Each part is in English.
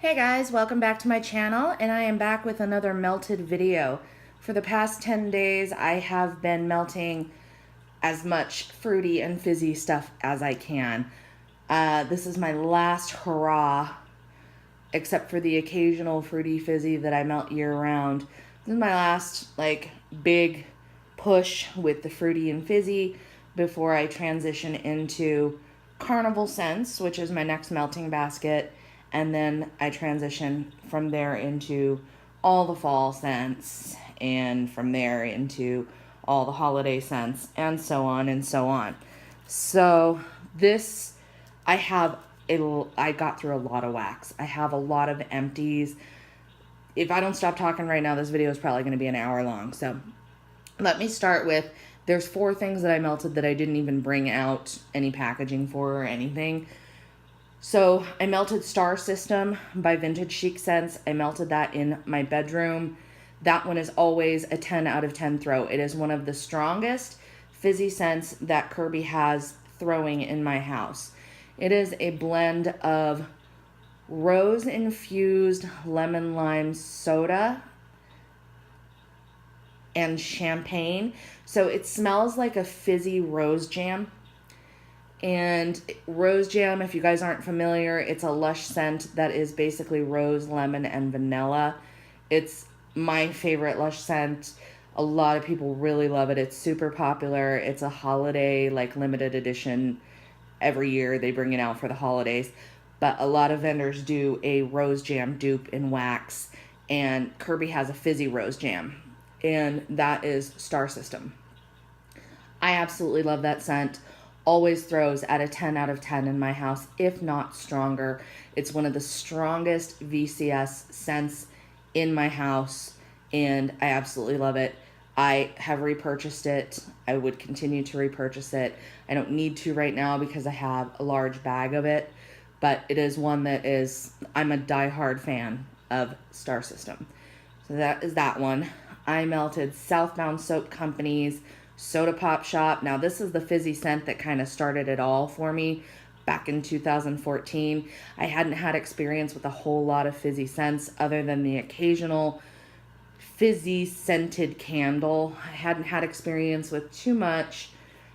Hey guys, welcome back to my channel, and I am back with another melted video. For the past 10 days, I have been melting as much fruity and fizzy stuff as I can. This is my last hurrah, except for the occasional fruity fizzy that I melt year round. This is my last, big push with the fruity and fizzy before I transition into Carnival Scents, which is my next melting basket, and then I transition from there into all the fall scents, and from there into all the holiday scents, and so on and so on. So this, I have I got through a lot of wax. I have a lot of empties. If I don't stop talking right now, this video is probably going to be an hour long. So let me start with, there's 4 things that I melted that I didn't even bring out any packaging for or anything. So I melted Star System by Vintage Chic Scents. I melted that in my bedroom. That one is always a 10 out of 10 throw. It is one of the strongest fizzy scents that Kirby has throwing in my house. It is a blend of rose-infused lemon lime soda and champagne. So it smells like a fizzy rose jam. And rose jam, if you guys aren't familiar, it's a lush scent that is basically rose, lemon, and vanilla. It's my favorite lush scent. A lot of people really love it. It's super popular. It's a holiday, limited edition. Every year they bring it out for the holidays. But a lot of vendors do a rose jam dupe in wax. And Kirby has a fizzy rose jam. And that is Star System. I absolutely love that scent. Always throws at a 10 out of 10 in my house, if not stronger. It's one of the strongest VCS scents in my house, and I absolutely love it. I have repurchased it. I would continue to repurchase it. I don't need to right now because I have a large bag of it, but it is one that I'm a diehard fan of Star System. So that is that one. I melted Southbound Soap Company's Soda Pop Shop. Now, this is the fizzy scent that kind of started it all for me back in 2014. I hadn't had experience with a whole lot of fizzy scents other than the occasional fizzy scented candle. I hadn't had experience with too much,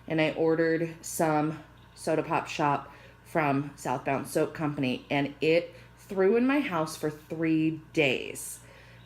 and I ordered some Soda Pop Shop from Southbound Soap Company, and it threw in my house for 3 days.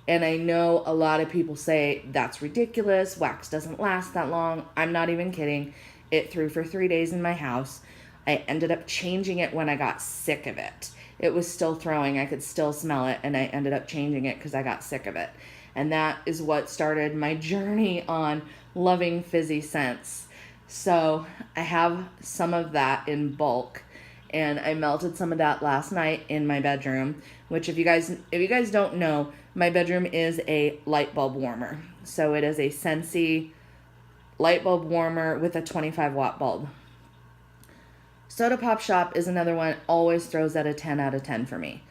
And I know a lot of people say, that's ridiculous, wax doesn't last that long. I'm not even kidding. It threw for 3 days in my house. I ended up changing it when I got sick of it. It was still throwing, I could still smell it, and I ended up changing it because I got sick of it. And that is what started my journey on loving fizzy scents. So I have some of that in bulk, and I melted some of that last night in my bedroom, which if you guys don't know, my bedroom is a light bulb warmer. So it is a Scentsy light bulb warmer with a 25-watt bulb. Soda Pop Shop is another one, always throws at a 10 out of 10 for me.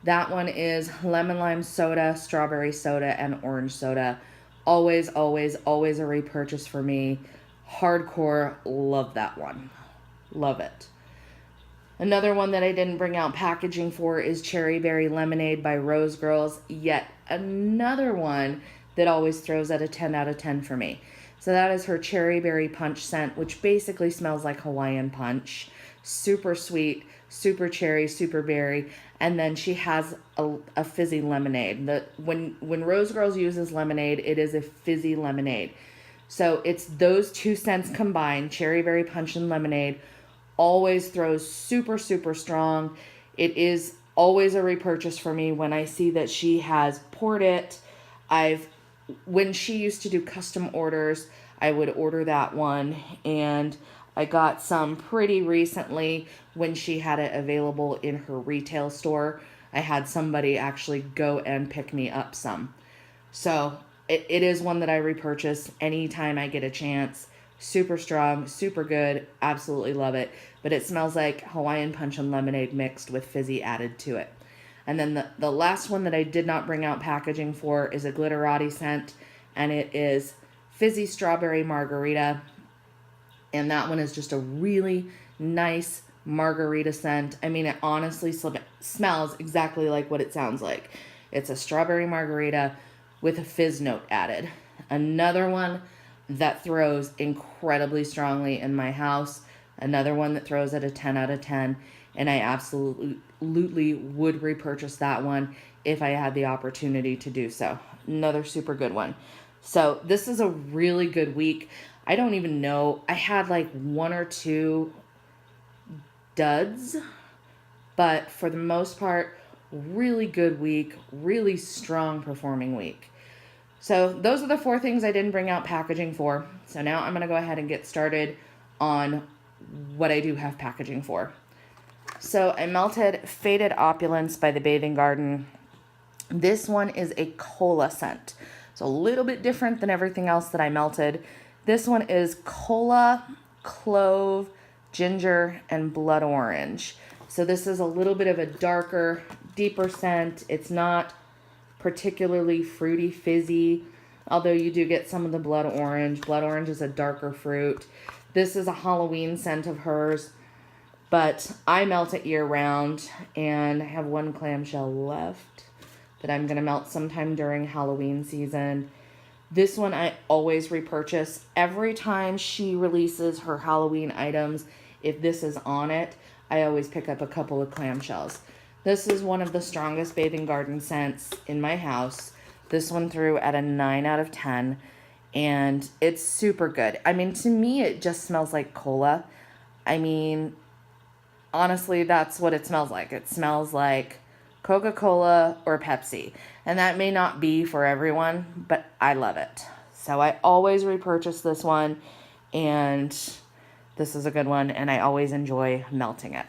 That one is lemon lime soda, strawberry soda, and orange soda. Always, always, always a repurchase for me. Hardcore, love that one. Love it. Another one that I didn't bring out packaging for is Cherry Berry Lemonade by Rose Girls. Yet another one that always throws at a 10 out of 10 for me. So that is her Cherry Berry Punch scent, which basically smells like Hawaiian Punch. Super sweet, super cherry, super berry. And then she has a fizzy lemonade. When Rose Girls uses lemonade, it is a fizzy lemonade. So it's those 2 scents combined, Cherry Berry Punch and lemonade. Always throws super, super strong. It is always a repurchase for me when I see that she has poured it. When she used to do custom orders, I would order that one, and I got some pretty recently when she had it available in her retail store. I had somebody actually go and pick me up some. So it is one that I repurchase anytime I get a chance. Super strong, super good, absolutely love it. But it smells like Hawaiian Punch and lemonade mixed with fizzy added to it. And then the last one that I did not bring out packaging for is a Glitterati scent, and it is Fizzy Strawberry Margarita. And that one is just a really nice margarita scent. I mean, it honestly smells exactly like what it sounds like. It's a strawberry margarita with a fizz note added. Another one that throws incredibly strongly in my house. Another one that throws at a 10 out of 10. And I absolutely would repurchase that one if I had the opportunity to do so. Another super good one. So this is a really good week. I don't even know. I had like one or two duds, but for the most part, really good week, really strong performing week. So those are the 4 things I didn't bring out packaging for. So now I'm going to go ahead and get started on what I do have packaging for. So I melted Faded Opulence by the Bathing Garden. This one is a cola scent. It's a little bit different than everything else that I melted. This one is cola, clove, ginger, and blood orange. So this is a little bit of a darker, deeper scent. It's not particularly fruity, fizzy, although you do get some of the blood orange. Blood orange is a darker fruit. This is a Halloween scent of hers, but I melt it year round, and I have 1 clamshell left that I'm going to melt sometime during Halloween season. This one I always repurchase. Every time she releases her Halloween items, if this is on it, I always pick up a couple of clamshells. This is one of the strongest Bathing Garden scents in my house. This one threw at a 9 out of 10, and it's super good. I mean, to me, it just smells like cola. I mean, honestly, that's what it smells like. It smells like Coca-Cola or Pepsi. And that may not be for everyone, but I love it. So I always repurchase this one, and this is a good one, and I always enjoy melting it.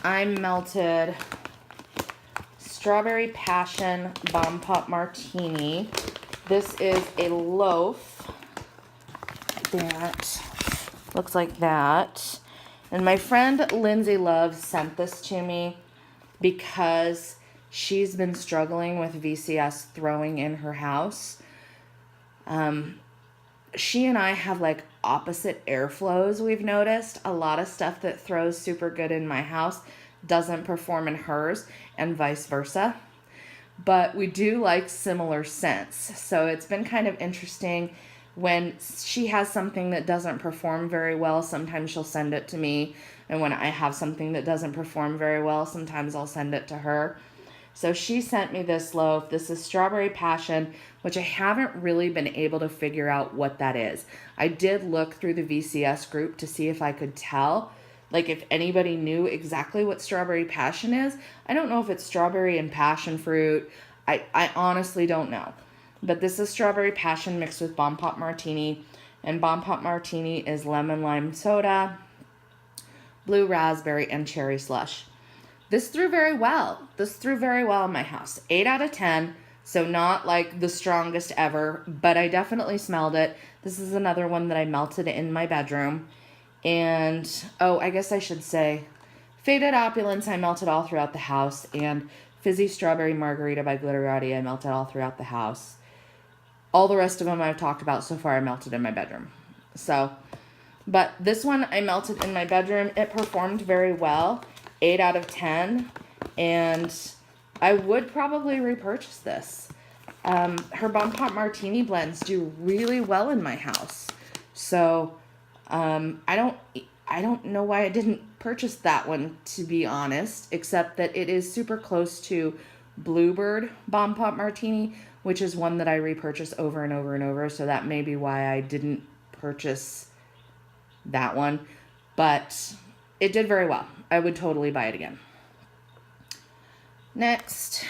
I melted Strawberry Passion Bomb Pop Martini. This is a loaf that looks like that. And my friend Lindsay Love sent this to me because she's been struggling with VCS throwing in her house. She and I have like opposite airflows, we've noticed. A lot of stuff that throws super good in my house doesn't perform in hers, and vice versa. But we do like similar scents. So it's been kind of interesting. When she has something that doesn't perform very well, sometimes she'll send it to me. And when I have something that doesn't perform very well, sometimes I'll send it to her. So she sent me this loaf. This is Strawberry Passion, which I haven't really been able to figure out what that is. I did look through the VCS group to see if I could tell, like if anybody knew exactly what Strawberry Passion is. I don't know if it's strawberry and passion fruit. I honestly don't know. But this is Strawberry Passion mixed with Bomb Pop Martini. And Bomb Pop Martini is lemon lime soda, blue raspberry, and cherry slush. This threw very well. This threw very well in my house. 8 out of 10. So not like the strongest ever, but I definitely smelled it. This is another one that I melted in my bedroom. And, oh, I guess I should say, Faded Opulence, I melted all throughout the house. And Fizzy Strawberry Margarita by Glitterati, I melted all throughout the house. All the rest of them I've talked about so far, I melted in my bedroom. So, but this one I melted in my bedroom. It performed very well. 8 out of 10. And I would probably repurchase this. Her Bomb Pop Martini blends do really well in my house. So, I don't know why I didn't purchase that one, to be honest, except that it is super close to Bluebird Bomb Pop Martini, which is one that I repurchase over and over and over. So that may be why I didn't purchase that one. But it did very well. I would totally buy it again. Next,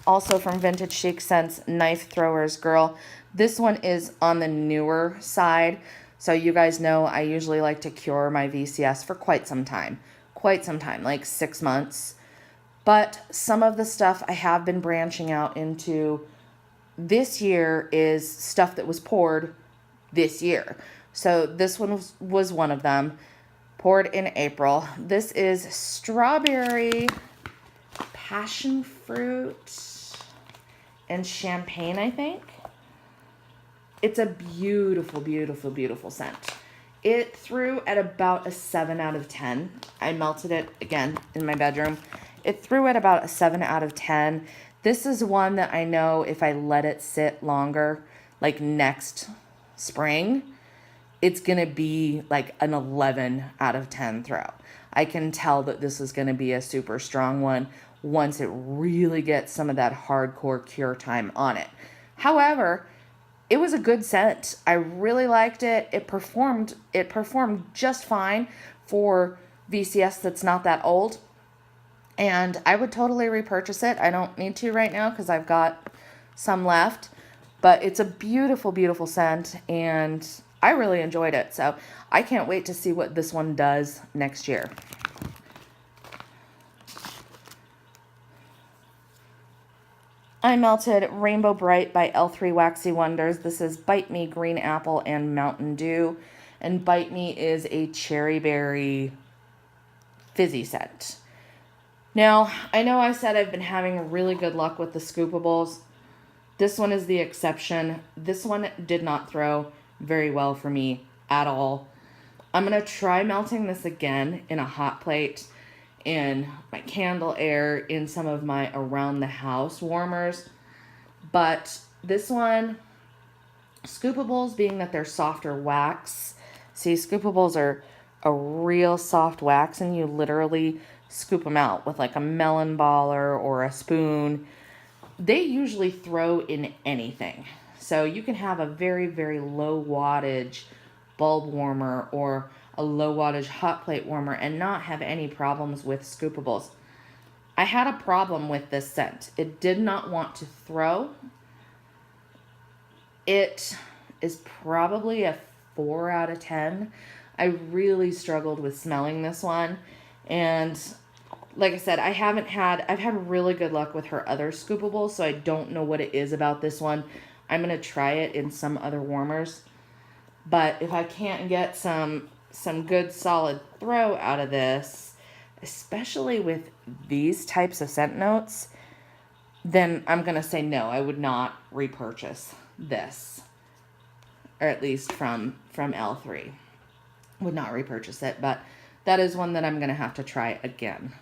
also from Vintage Chic Scents, Knife Throwers Girl. This one is on the newer side. So you guys know I usually like to cure my VCS for quite some time, like 6 months. But some of the stuff I have been branching out into this year is stuff that was poured this year. So this one was one of them, poured in April. This is Strawberry Passion Fruit and Champagne, I think. It's a beautiful, beautiful, beautiful scent. It threw at about a 7 out of 10. I melted it again in my bedroom. It threw at about a 7 out of 10. This is one that I know if I let it sit longer, like next spring, it's going to be like an 11 out of 10 throw. I can tell that this is going to be a super strong one once it really gets some of that hardcore cure time on it. However, it was a good scent. I really liked it. It performed just fine for VCS that's not that old. And I would totally repurchase it. I don't need to right now because I've got some left. But it's a beautiful, beautiful scent. And I really enjoyed it. So I can't wait to see what this one does next year. I melted Rainbow Bright by L3 Waxy Wonders. This is Bite Me, Green Apple, and Mountain Dew. And Bite Me is a cherry berry fizzy scent. Now, I know I said I've been having really good luck with the Scoopables. This one is the exception. This one did not throw very well for me at all. I'm going to try melting this again in a hot plate, in my candle air, in some of my around the house warmers. But this one, Scoopables, being that they're softer wax. See, Scoopables are a real soft wax, and you literally scoop them out with like a melon baller or a spoon. They usually throw in anything. So you can have a very, very low wattage bulb warmer or a low wattage hot plate warmer and not have any problems with Scoopables. I had a problem with this scent. It did not want to throw. It is probably a 4 out of 10. I really struggled with smelling this one. And like I said, I've had really good luck with her other Scoopables, so I don't know what it is about this one. I'm going to try it in some other warmers. But if I can't get some good solid throw out of this, especially with these types of scent notes, then I'm going to say no, I would not repurchase this. Or at least from L3. Would not repurchase it, but that is one that I'm going to have to try again.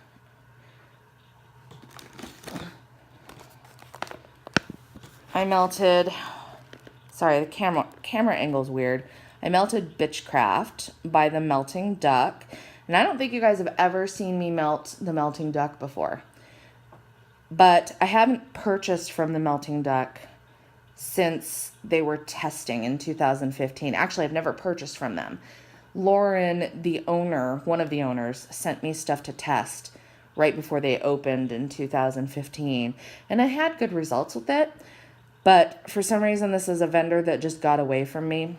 I melted, sorry, the camera angle's weird. I melted Bitchcraft by the Melting Duck. And I don't think you guys have ever seen me melt the Melting Duck before. But I haven't purchased from the Melting Duck since they were testing in 2015. Actually, I've never purchased from them. Lauren, the owner, one of the owners, sent me stuff to test right before they opened in 2015. And I had good results with it. But for some reason, this is a vendor that just got away from me.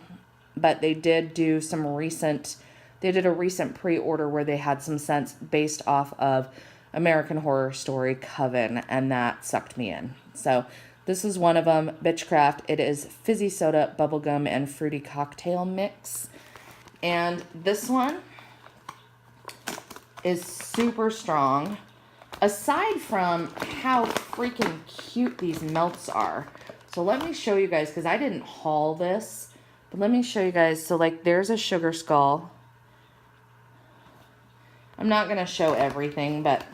But they did do a recent pre-order where they had some scents based off of American Horror Story Coven, and that sucked me in. So this is one of them, Bitchcraft. It is fizzy soda, bubblegum, and fruity cocktail mix. And this one is super strong. Aside from how freaking cute these melts are. So let me show you guys, because I didn't haul this. But let me show you guys. So like there's a sugar skull. I'm not going to show everything, but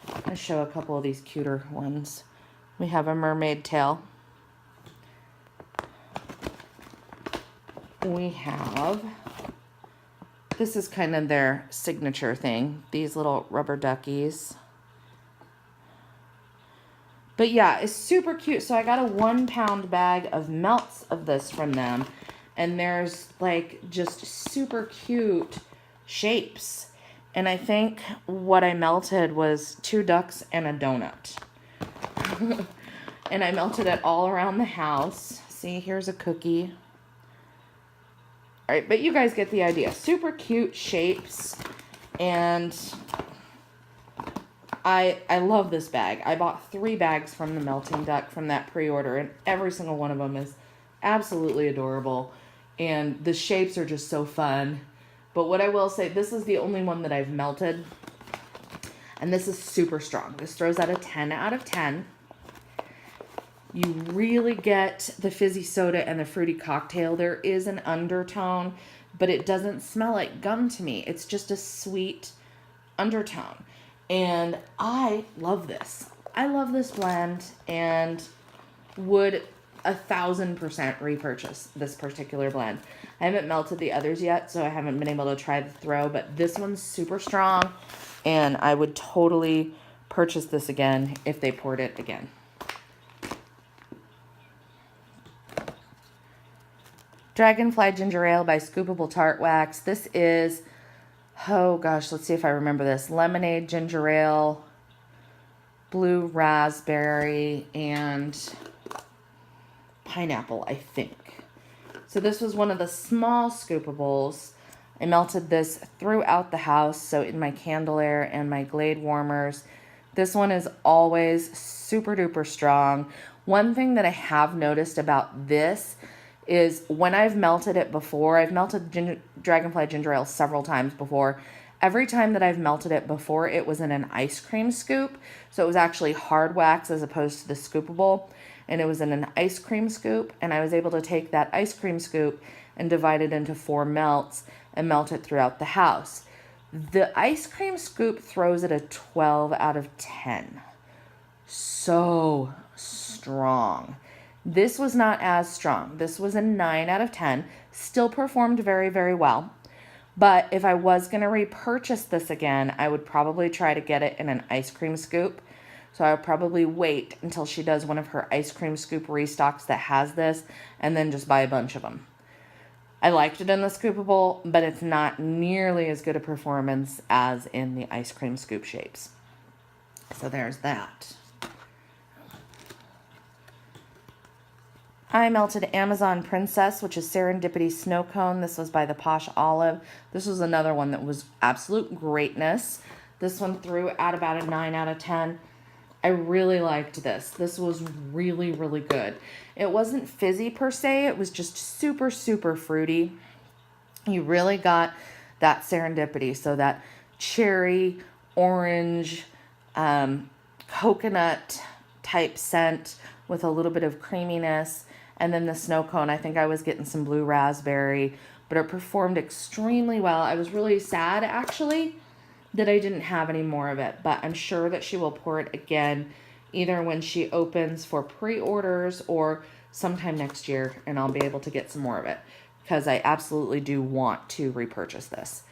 I'm going to show a couple of these cuter ones. We have a mermaid tail. We have, this is kind of their signature thing, these little rubber duckies. But yeah, it's super cute. So I got a 1 pound bag of melts of this from them. And there's like just super cute shapes. And I think what I melted was 2 ducks and a donut. And I melted it all around the house. See, here's a cookie. All right, but you guys get the idea. Super cute shapes. And I love this bag. I bought 3 bags from the Melting Duck from that pre-order, and every single one of them is absolutely adorable. And the shapes are just so fun. But what I will say, this is the only one that I've melted. And this is super strong. This throws out a 10 out of 10. You really get the fizzy soda and the fruity cocktail. There is an undertone but it doesn't smell like gum to me. It's just a sweet undertone. And I love this. I love this blend and would 1,000% repurchase this particular blend. I haven't melted the others yet, so I haven't been able to try the throw, but this one's super strong, and I would totally purchase this again if they poured it again. Dragonfly Ginger Ale by Scoopable Tart Wax. This is, oh gosh, let's see if I remember this. Lemonade, ginger ale, blue raspberry, and pineapple, I think. So this was one of the small Scoopables. I melted this throughout the house, so in my candle air and my Glade warmers. This one is always super duper strong. One thing that I have noticed about this is when I've melted it before, I've melted Dragonfly Ginger Ale several times before. Every time that I've melted it before, it was in an ice cream scoop. So it was actually hard wax as opposed to the Scoopable. And it was in an ice cream scoop. And I was able to take that ice cream scoop and divide it into 4 melts and melt it throughout the house. The ice cream scoop throws it a 12 out of 10. So strong. This was not as strong. This was a 9 out of 10. Still performed very, very well. But if I was going to repurchase this again, I would probably try to get it in an ice cream scoop. So I would probably wait until she does one of her ice cream scoop restocks that has this, and then just buy a bunch of them. I liked it in the Scoopable, but it's not nearly as good a performance as in the ice cream scoop shapes. So there's that. I melted Amazon Princess, which is Serendipity Snow Cone. This was by the Posh Olive. This was another one that was absolute greatness. This one threw at about a 9 out of 10. I really liked this. This was really, really good. It wasn't fizzy per se. It was just super, super fruity. You really got that serendipity. So that cherry, orange, coconut type scent with a little bit of creaminess. And then the snow cone, I think I was getting some blue raspberry, but it performed extremely well. I was really sad, actually, that I didn't have any more of it, but I'm sure that she will pour it again, either when she opens for pre-orders or sometime next year, and I'll be able to get some more of it, because I absolutely do want to repurchase this.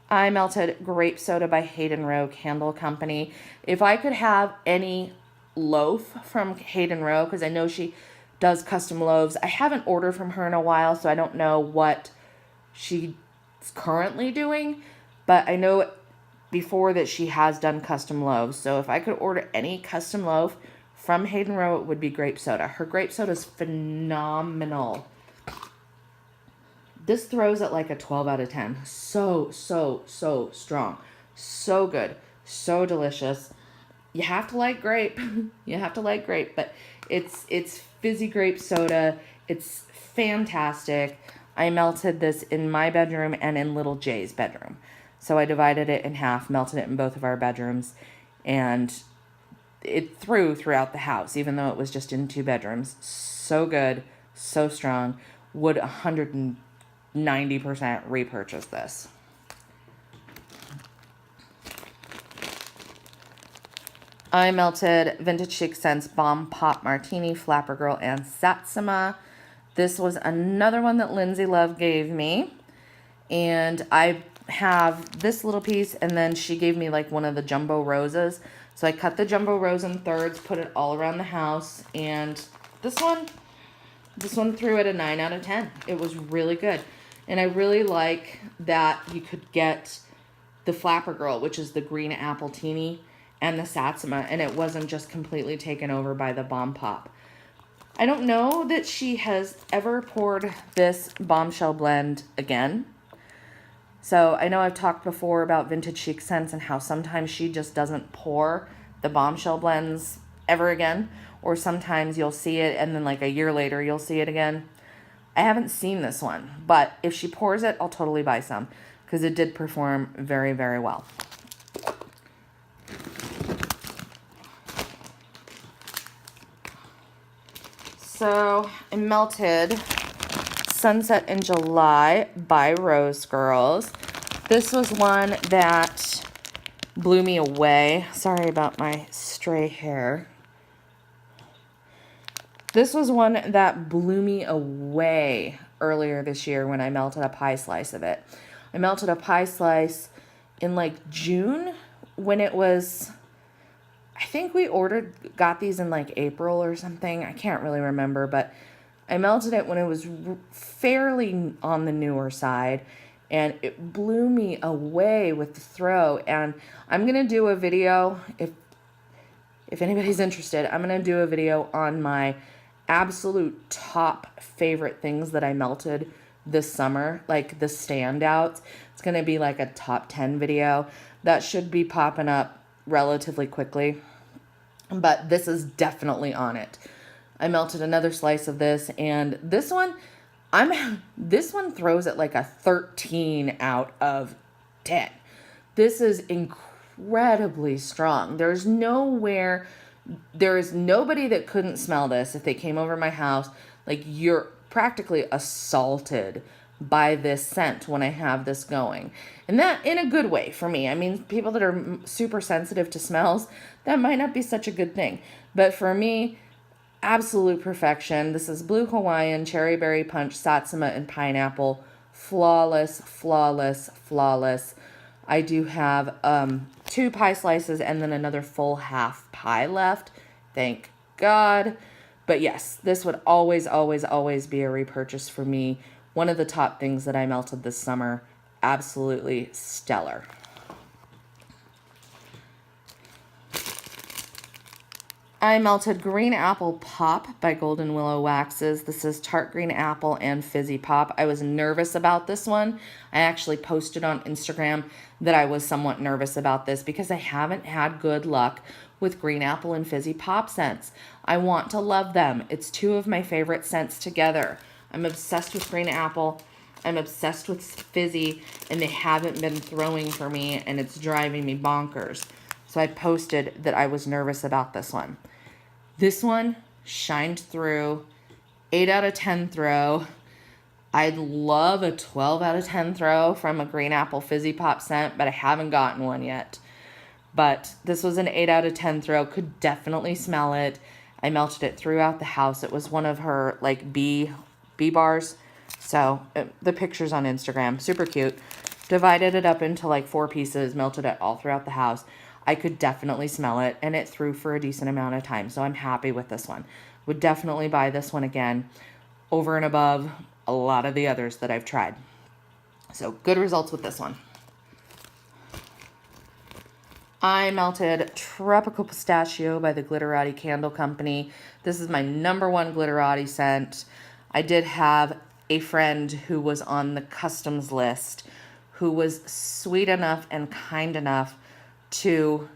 I melted Grape Soda by Hayden Rowe Candle Company. If I could have any loaf from Hayden Rowe, because I know she does custom loaves. I haven't ordered from her in a while, so I don't know what she's currently doing, but I know before that she has done custom loaves. So if I could order any custom loaf from Hayden Rowe, it would be grape soda. Her grape soda is phenomenal. This throws at like a 12 out of 10. So strong. So good. So delicious. You have to like grape. You have to like grape, but it's fizzy grape soda. It's fantastic. I melted this in my bedroom and in Little Jay's bedroom. So I divided it in half, melted it in both of our bedrooms, and it threw throughout the house, even though it was just in 2 bedrooms. So good, so strong. Would 190% repurchase this. I melted Vintage Chic Scents Bomb Pop Martini, Flapper Girl, and Satsuma. This was another one that Lindsay Love gave me. And I have this little piece, and then she gave me like one of the jumbo roses. So I cut the jumbo rose in thirds, put it all around the house. And this one threw at a 9 out of 10. It was really good. And I really like that you could get the Flapper Girl, which is the green apple teeny, and the Satsuma, and it wasn't just completely taken over by the Bomb Pop. I don't know that she has ever poured this Bombshell blend again. So I know I've talked before about Vintage Chic Scents and how sometimes she just doesn't pour the Bombshell blends ever again, or sometimes you'll see it and then like a year later you'll see it again. I haven't seen this one, but if she pours it, I'll totally buy some because it did perform very, very well. So I melted Sunset in July by Rose Girls. This was one that blew me away. Sorry about my stray hair. This was one that blew me away earlier this year when I melted a pie slice of it. I melted a pie slice in like June when it was, I think we got these in like April or something. I can't really remember, but I melted it when it was fairly on the newer side, and it blew me away with the throw. And I'm going to do a video, if anybody's interested, I'm going to do a video on my absolute top favorite things that I melted this summer, like the standouts. It's going to be like a top 10 video that should be popping up relatively quickly, but this is definitely on it. I melted another slice of this, and this one throws it like a 13 out of 10. This is incredibly strong. There is nobody that couldn't smell this if they came over my house. Like, you're practically assaulted by this scent when I have this going. And that in a good way for me. I mean, people that are super sensitive to smells, that might not be such a good thing. But for me, absolute perfection. This is Blue Hawaiian, Cherry Berry Punch, Satsuma, and Pineapple. Flawless, flawless, flawless. I do have 2 pie slices and then another full half pie left. Thank God. But yes, this would always, always, always be a repurchase for me. One of the top things that I melted this summer. Absolutely stellar. I melted Green Apple Pop by Golden Willow Waxes. This is Tart Green Apple and Fizzy Pop. I was nervous about this one. I actually posted on Instagram that I was somewhat nervous about this because I haven't had good luck with Green Apple and Fizzy Pop scents. I want to love them. It's 2 of my favorite scents together. I'm obsessed with Green Apple. I'm obsessed with Fizzy, and they haven't been throwing for me, and it's driving me bonkers. So I posted that I was nervous about this one. This one shined through. 8 out of 10 throw. I'd love a 12 out of 10 throw from a Green Apple Fizzy Pop scent, but I haven't gotten one yet. But this was an 8 out of 10 throw. Could definitely smell it. I melted it throughout the house. It was one of her like bee bars. So the picture's on Instagram. Super cute. Divided it up into like 4 pieces. Melted it all throughout the house. I could definitely smell it, and it threw for a decent amount of time. So I'm happy with this one. Would definitely buy this one again over and above a lot of the others that I've tried. So good results with this one. I melted Tropical Pistachio by the Glitterati Candle Company. This is my number 1 Glitterati scent. I did have a friend who was on the customs list who was sweet enough and kind enough to,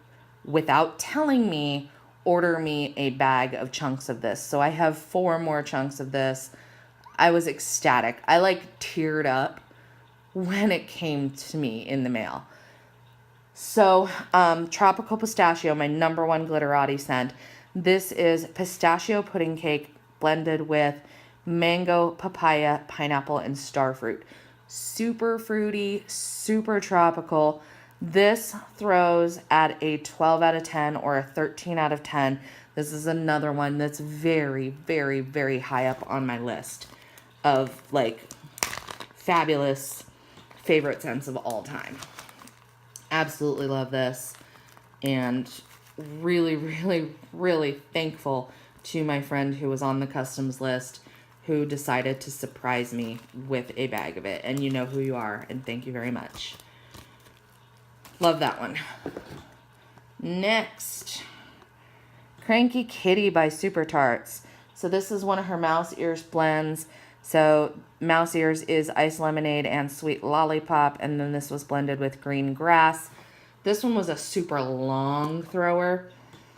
without telling me, order me a bag of chunks of this. So I have 4 more chunks of this. I was ecstatic. I like teared up when it came to me in the mail. So Tropical Pistachio, my number 1 Glitterati scent. This is pistachio pudding cake blended with mango, papaya, pineapple, and starfruit. Super fruity, super tropical. This throws at a 12 out of 10 or a 13 out of 10. This is another one that's very, very, very high up on my list of like fabulous favorite scents of all time. Absolutely love this, and really, really, really thankful to my friend who was on the customs list who decided to surprise me with a bag of it. And you know who you are, and thank you very much. Love that one. Next, Cranky Kitty by Super Tarts. So this is one of her Mouse Ears blends. So Mouse Ears is Ice Lemonade and Sweet Lollipop, and then this was blended with Green Grass. This one was a super long thrower.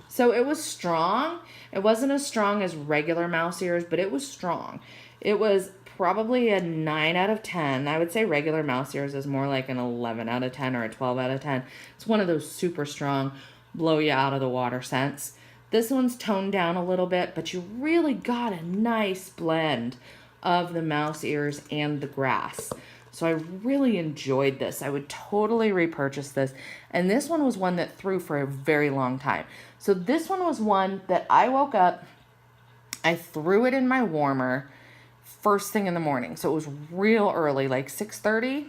So it was strong. It wasn't as strong as regular Mouse Ears, but it was strong. It was probably a 9 out of 10. I would say regular Mouse Ears is more like an 11 out of 10 or a 12 out of 10. It's one of those super strong, blow you out of the water scents. This one's toned down a little bit, but you really got a nice blend of the mouse ears and the grass. So I really enjoyed this. I would totally repurchase this. And this one was one that threw for a very long time. So this one was one that I woke up, I threw it in my warmer first thing in the morning. So it was real early, like 6:30.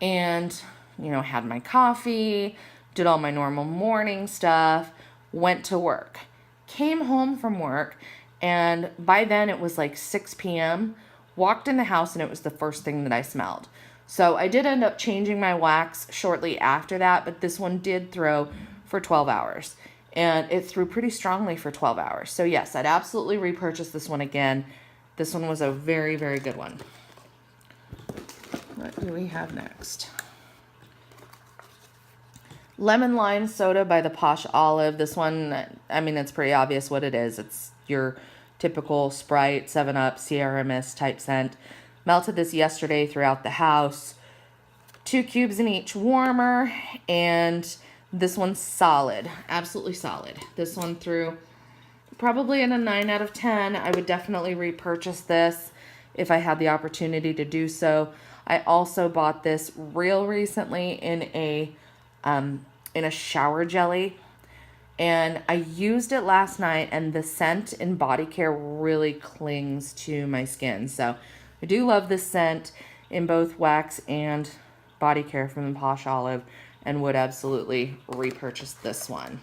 And, had my coffee, did all my normal morning stuff, went to work, came home from work, and by then it was like 6 p.m., walked in the house, and it was the first thing that I smelled. So I did end up changing my wax shortly after that, but this one did throw for 12 hours. And it threw pretty strongly for 12 hours. So yes, I'd absolutely repurchase this one again. This one was a very, very good one. What do we have next? Lemon Lime Soda by the Posh Olive. This one, it's pretty obvious what it is. It's your typical Sprite, 7-Up, Sierra Mist type scent. Melted this yesterday throughout the house. 2 cubes in each warmer, and this one's solid. Absolutely solid. This one threw probably in a 9 out of 10. I would definitely repurchase this if I had the opportunity to do so. I also bought this real recently in a shower jelly, and I used it last night, and the scent in body care really clings to my skin. So I do love this scent in both wax and body care from the Posh Olive, and would absolutely repurchase this one.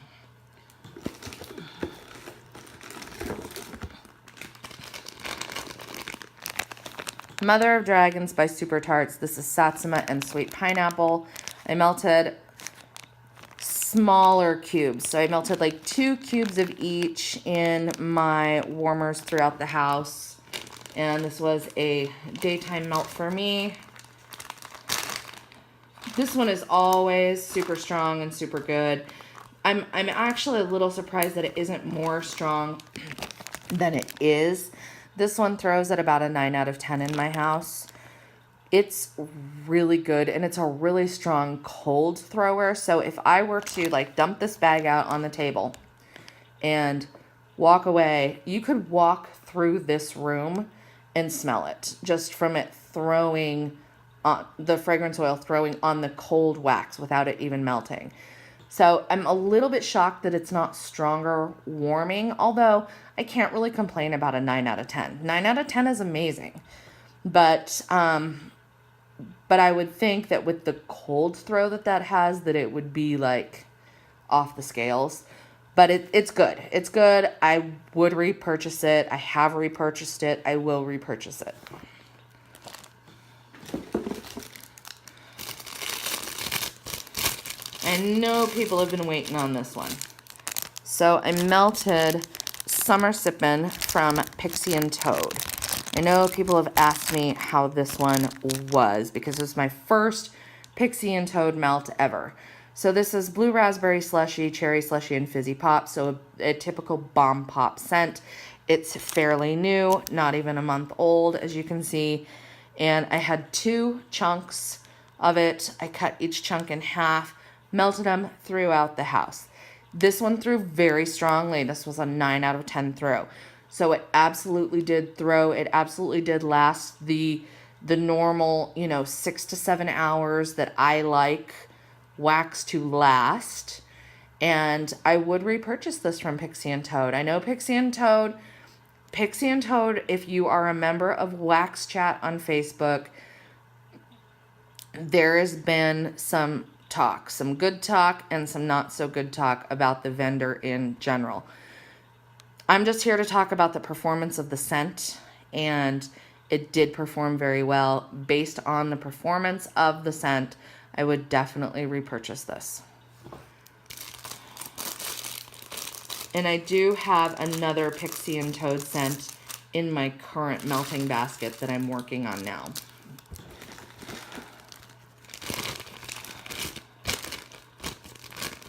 Mother of Dragons by Super Tarts. This is Satsuma and Sweet Pineapple. I melted smaller cubes. So I melted like 2 cubes of each in my warmers throughout the house. And this was a daytime melt for me. This one is always super strong and super good. I'm actually a little surprised that it isn't more strong than it is. This one throws at about a 9 out of 10 in my house. It's really good, and it's a really strong cold thrower. So if I were to dump this bag out on the table and walk away, you could walk through this room and smell it just from it throwing on the fragrance oil, throwing on the cold wax without it even melting. So I'm a little bit shocked that it's not stronger warming, although I can't really complain about a 9 out of 10. 9 out of 10 is amazing. But I would think that with the cold throw that has, that it would be off the scales. But it's good. It's good. I would repurchase it. I have repurchased it. I will repurchase it. I know people have been waiting on this one. So I melted Summer Sippin' from Pixie and Toad. I know people have asked me how this one was, because it was my first Pixie and Toad melt ever. So this is blue raspberry slushy, cherry slushy, and fizzy pop. So a typical bomb pop scent. It's fairly new, not even a month old, as you can see. And I had 2 chunks of it. I cut each chunk in half, melted them throughout the house. This one threw very strongly. This was a 9 out of 10 throw. So it absolutely did throw. It absolutely did last the normal, 6 to 7 hours that I like wax to last. And I would repurchase this from Pixie and Toad. I know Pixie and Toad, if you are a member of Wax Chat on Facebook, there has been some talk, some good talk and some not so good talk about the vendor in general. I'm just here to talk about the performance of the scent, and it did perform very well. Based on the performance of the scent, I would definitely repurchase this. And I do have another Pixie and Toad scent in my current melting basket that I'm working on now.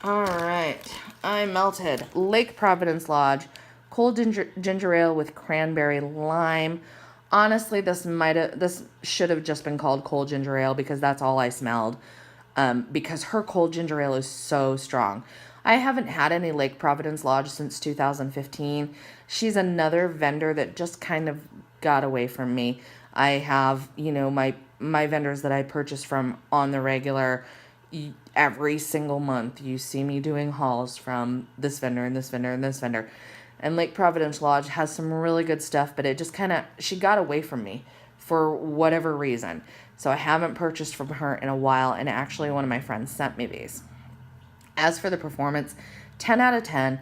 All right, I melted Lake Providence Lodge cold ginger ale with cranberry lime. Honestly, this should have just been called cold ginger ale, because that's all I smelled. Because her cold ginger ale is so strong. I haven't had any Lake Providence Lodge since 2015. She's another vendor that just kind of got away from me. I have, you know, my vendors that I purchase from on the regular. Every single month you see me doing hauls from this vendor and this vendor and this vendor. And Lake Providence Lodge has some really good stuff, but it just kind of, she got away from me for whatever reason. So I haven't purchased from her in a while, and actually one of my friends sent me these. As for the performance, 10 out of 10.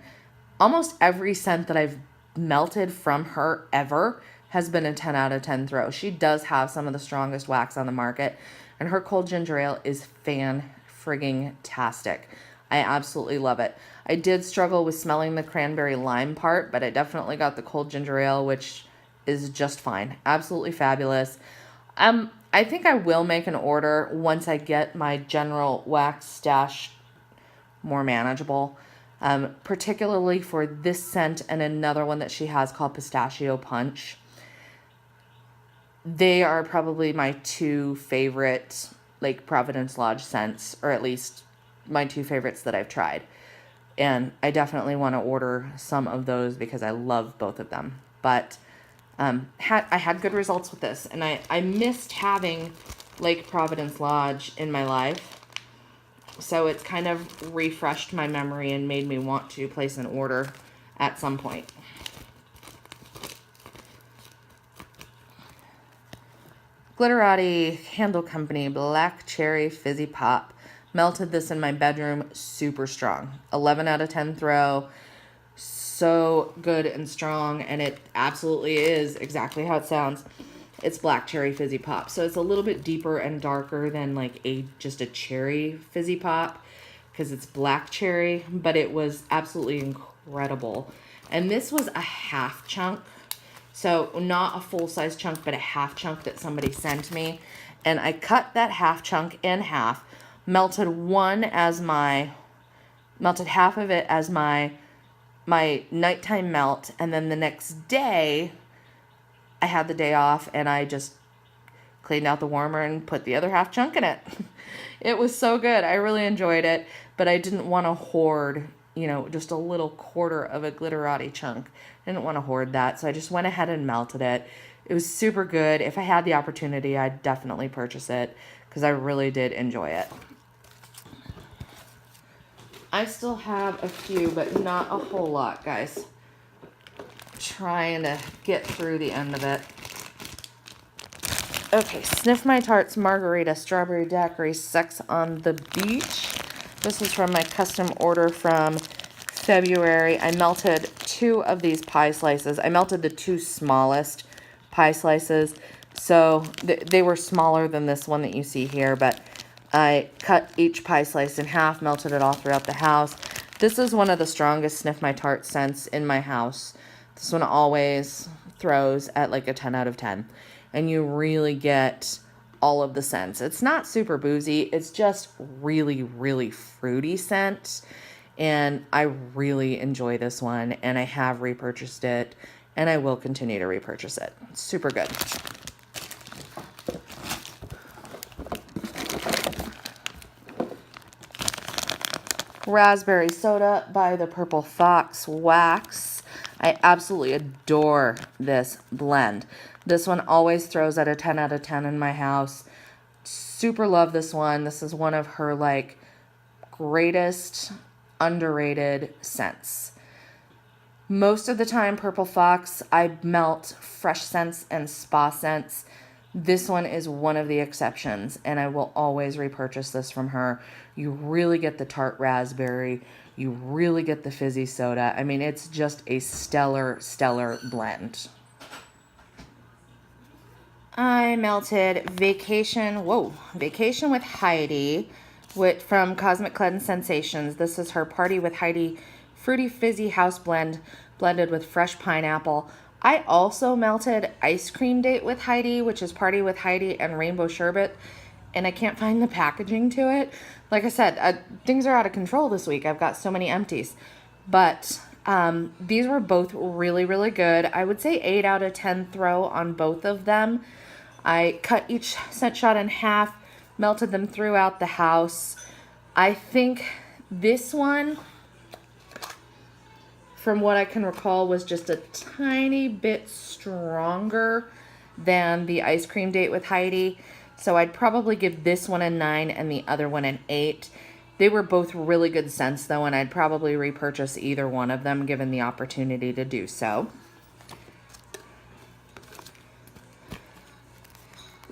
Almost every scent that I've melted from her ever has been a 10 out of 10 throw. She does have some of the strongest wax on the market, and her cold ginger ale is fan-frigging-tastic. I absolutely love it. I did struggle with smelling the cranberry lime part, but I definitely got the cold ginger ale, which is just fine. Absolutely fabulous. I think I will make an order once I get my general wax stash more manageable, particularly for this scent and another one that she has called Pistachio Punch. They are probably my two favorite Lake Providence Lodge scents, or at least my two favorites that I've tried. And I definitely want to order some of those because I love both of them. But I had good results with this, and I missed having Lake Providence Lodge in my life. So it's kind of refreshed my memory and made me want to place an order at some point. Glitterati Candle Company Black Cherry Fizzy Pop. Melted this in my bedroom, super strong. 11 out of 10 throw. So good and strong, and it absolutely is exactly how it sounds. It's black cherry fizzy pop. So it's a little bit deeper and darker than like just a cherry fizzy pop because it's black cherry, but it was absolutely incredible. And this was a half chunk. So not a full-size chunk, but a half chunk that somebody sent me. And I cut that half chunk in half, melted half of it as my nighttime melt, and then the next day I had the day off and I just cleaned out the warmer and put the other half chunk in it. It was so good. I really enjoyed it, but I didn't want to hoard, you know, just a little quarter of a Glitterati chunk. I didn't want to hoard that, so I just went ahead and melted it. It was super good. If I had the opportunity, I'd definitely purchase it because I really did enjoy it. I still have a few, but not a whole lot, guys. Trying to get through the end of it. Okay, Sniff My Tarts Margarita Strawberry Daiquiri Sex on the Beach. This is from my custom order from February. I melted 2 of these pie slices. I melted the 2 smallest pie slices. So they were smaller than this one that you see here, but I cut each pie slice in half, melted it all throughout the house. This is one of the strongest Sniff My Tart scents in my house. This one always throws at like a 10 out of 10. And you really get all of the scents. It's not super boozy. It's just really, really fruity scent. And I really enjoy this one. And I have repurchased it. And I will continue to repurchase it. It's super good. Raspberry Soda by the Purple Fox Wax. I absolutely adore this blend. This one always throws at a 10 out of 10 in my house. Super love this one. This is one of her like greatest underrated scents. Most of the time, Purple Fox, I melt fresh scents and spa scents. This one is one of the exceptions, and I will always repurchase this from her. You really get the tart raspberry. You really get the fizzy soda. I mean, it's just a stellar, stellar blend. I melted Vacation with Heidi from Cosmic Cleanse Sensations. This is her Party with Heidi Fruity Fizzy House Blend blended with fresh pineapple. I also melted Ice Cream Date with Heidi, which is Party with Heidi and Rainbow Sherbet, and I can't find the packaging to it. Like I said, things are out of control this week. I've got so many empties. But these were both really, really good. I would say 8 out of 10 throw on both of them. I cut each scent shot in half, melted them throughout the house. I think this one, from what I can recall, was just a tiny bit stronger than the ice cream date with Heidi. So I'd probably give this one a 9 and the other one an 8. They were both really good scents though, and I'd probably repurchase either one of them given the opportunity to do so.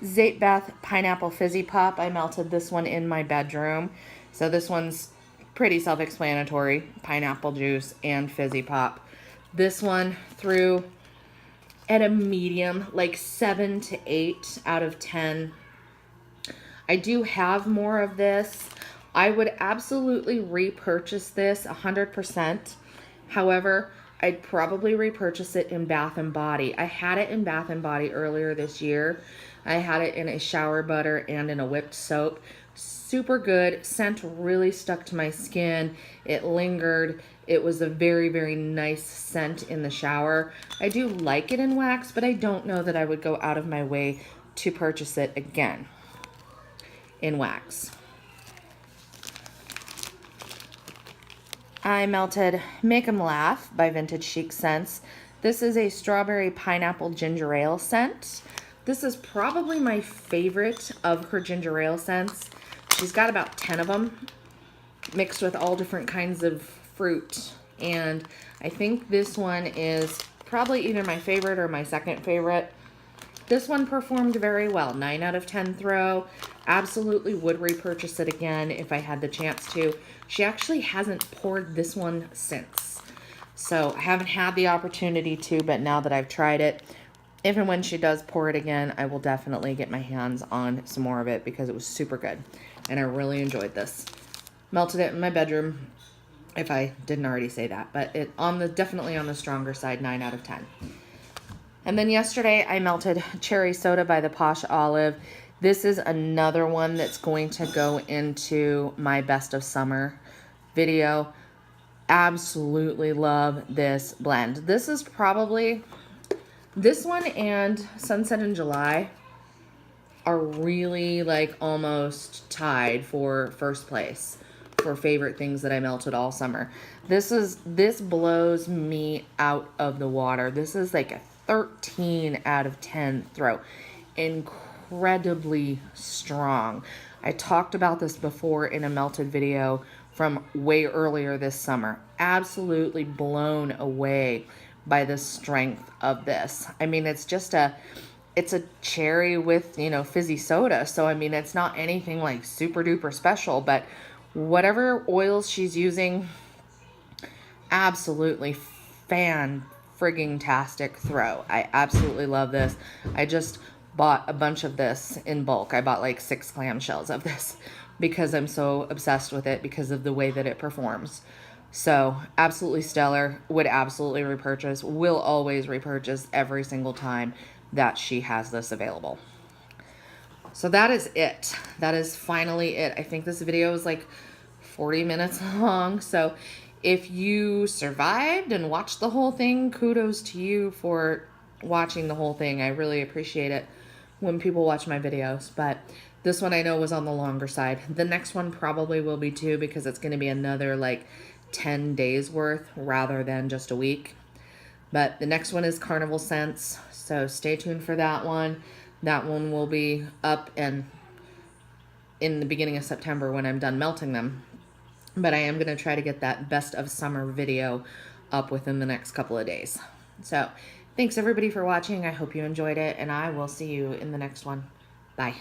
Zate Bath Pineapple Fizzy Pop. I melted this one in my bedroom. So this one's pretty self-explanatory. Pineapple juice and fizzy pop. This one threw at a medium, like 7 to 8 out of 10. I do have more of this. I would absolutely repurchase this 100%. However, I'd probably repurchase it in Bath & Body. I had it in Bath & Body earlier this year. I had it in a shower butter and in a whipped soap. Super good. Scent really stuck to my skin. It lingered. It was a very, very nice scent in the shower. I do like it in wax, but I don't know that I would go out of my way to purchase it again in wax. I melted Make 'em Laugh by Vintage Chic Scents. This is a strawberry pineapple ginger ale scent. This is probably my favorite of her ginger ale scents. She's got about 10 of them mixed with all different kinds of fruit. And I think this one is probably either my favorite or my second favorite. This one performed very well. 9 out of 10 throw. Absolutely would repurchase it again if I had the chance to. She actually hasn't poured this one since. So I haven't had the opportunity to, but now that I've tried it, if and when she does pour it again, I will definitely get my hands on some more of it because it was super good. And I really enjoyed this. Melted it in my bedroom, if I didn't already say that. But it definitely on the stronger side, 9 out of 10. And then yesterday I melted Cherry Soda by the Posh Olive. This is another one that's going to go into my best of summer video. Absolutely love this blend. This is probably, this one and Sunset in July are really like almost tied for first place for favorite things that I melted all summer. This blows me out of the water. This is like a 13 out of 10 throw. Incredibly strong. I talked about this before in a melted video from way earlier this summer. Absolutely blown away by the strength of this. I mean, it's a cherry with, fizzy soda. So, I mean, it's not anything like super duper special, but whatever oils she's using, absolutely frigging-tastic throw. I absolutely love this. I just bought a bunch of this in bulk. I bought like 6 clamshells of this because I'm so obsessed with it because of the way that it performs. So absolutely stellar. Would absolutely repurchase. Will always repurchase every single time that she has this available. So that is it. That is finally it. I think this video is like 40 minutes long. So if you survived and watched the whole thing, kudos to you for watching the whole thing. I really appreciate it when people watch my videos. But this one I know was on the longer side. The next one probably will be too because it's going to be another like 10 days worth rather than just a week. But the next one is Carnival Scents. So stay tuned for that one. That one will be up and in the beginning of September when I'm done melting them. But I am going to try to get that best of summer video up within the next couple of days. So thanks everybody for watching. I hope you enjoyed it, and I will see you in the next one. Bye.